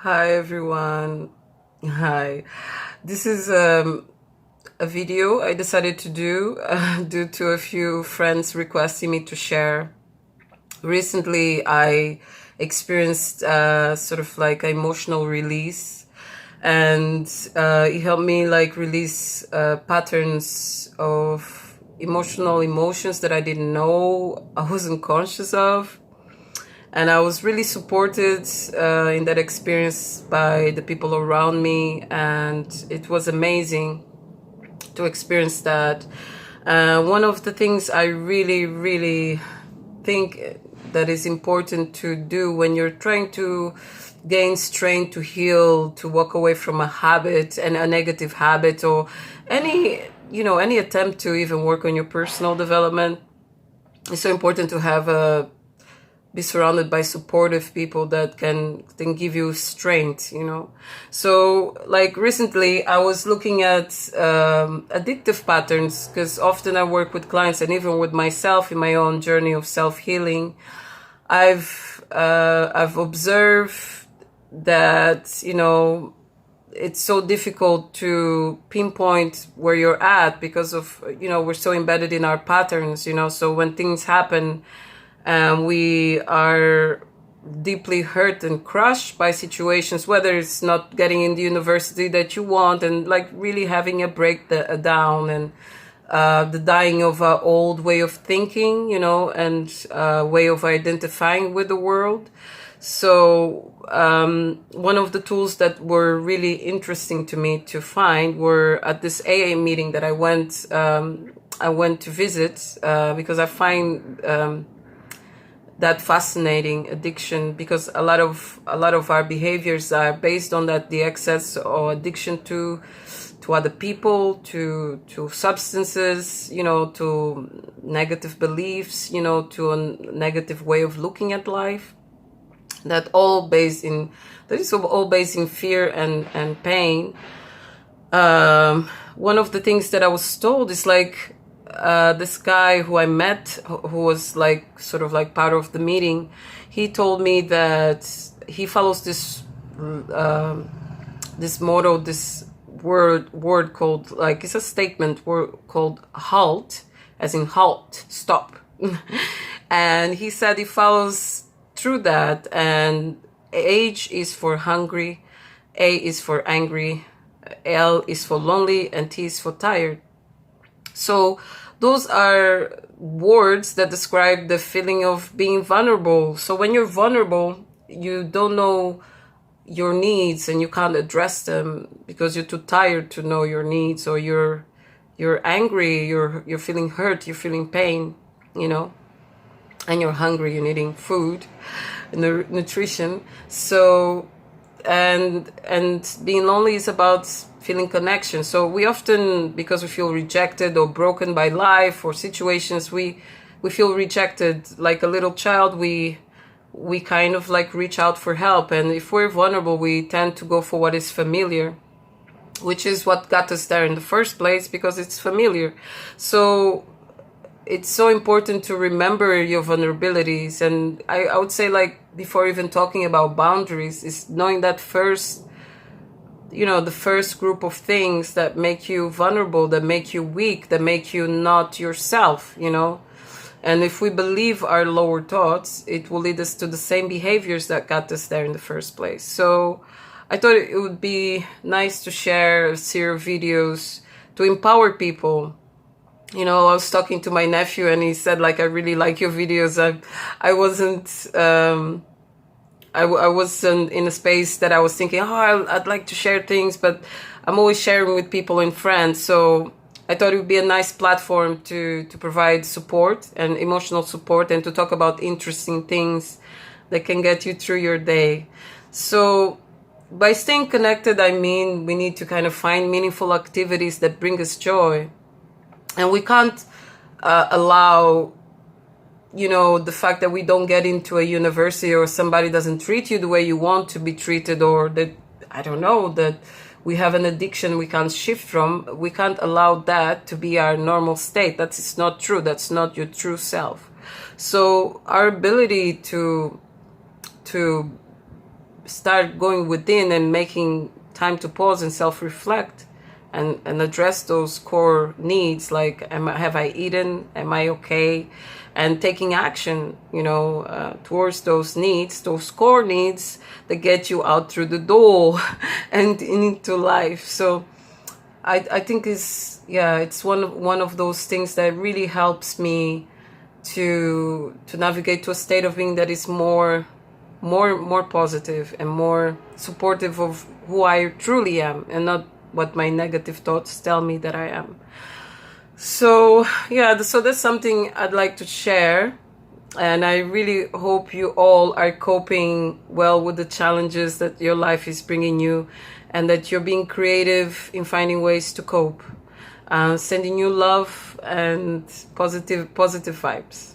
Hi everyone. Hi. This is a video I decided to do due to a few friends requesting me to share. Recently, I experienced sort of like emotional release, and it helped me like release patterns of emotions that I didn't know I wasn't conscious of. And I was really supported in that experience by the people around me, and it was amazing to experience that. One of the things I really think that is important to do when you're trying to gain strength to heal, to walk away from a habit and a negative habit, or any attempt to even work on your personal development, it's so important to have a be surrounded by supportive people that can give you strength. So like recently I was looking at addictive patterns, because often I work with clients and even with myself in my own journey of self-healing. I've observed that it's so difficult to pinpoint where you're at, because of we're so embedded in our patterns. So when things happen, we are deeply hurt and crushed by situations, whether it's not getting in the university that you want, and like really having a breakdown, and the dying of an old way of thinking, and way of identifying with the world. So one of the tools that were really interesting to me to find were at this AA meeting that I went to visit, because I find that fascinating addiction, because a lot of our behaviors are based on that, the excess or addiction to other people, to substances, to negative beliefs, to a negative way of looking at life, that is all based in fear and pain. One of the things that I was told is like, this guy who I met, who was like sort of like part of the meeting, he told me that he follows this motto, this word called, like, it's a statement word called halt, as in halt, stop. And he said he follows through that, and H is for hungry, A is for angry, L is for lonely, and T is for tired. So those are words that describe the feeling of being vulnerable. So when you're vulnerable, you don't know your needs and you can't address them because you're too tired to know your needs, or you're angry, you're feeling hurt, you're feeling pain, and you're hungry, you're needing food, nutrition. So and being lonely is about feeling connection. So we often, because we feel rejected or broken by life or situations, we feel rejected. Like a little child, we kind of like reach out for help, and if we're vulnerable, we tend to go for what is familiar, which is what got us there in the first place, because it's familiar. So it's so important to remember your vulnerabilities. And I would say, like, before even talking about boundaries, is knowing that first, the first group of things that make you vulnerable, that make you weak, that make you not yourself. And if we believe our lower thoughts, it will lead us to the same behaviors that got us there in the first place. So I thought it would be nice to share a series of videos to empower people. I was talking to my nephew and he said, like, I really like your videos. I wasn't, I wasn't in a space that I was thinking, I'd like to share things, but I'm always sharing with people and friends. So I thought it would be a nice platform to provide support and emotional support, and to talk about interesting things that can get you through your day. So by staying connected, I mean, we need to kind of find meaningful activities that bring us joy. And we can't allow, the fact that we don't get into a university, or somebody doesn't treat you the way you want to be treated, or that, I don't know, that we have an addiction we can't shift from. We can't allow that to be our normal state. That's not true. That's not your true self. So our ability to start going within and making time to pause and self-reflect and address those core needs, like have I eaten, am I okay, and taking action, towards those needs, those core needs that get you out through the door and into life. So I think it's one of those things that really helps me to navigate to a state of being that is more positive and more supportive of who I truly am, and not what my negative thoughts tell me that I am. So so that's something I'd like to share, and I really hope you all are coping well with the challenges that your life is bringing you, and that you're being creative in finding ways to cope. Sending you love and positive vibes.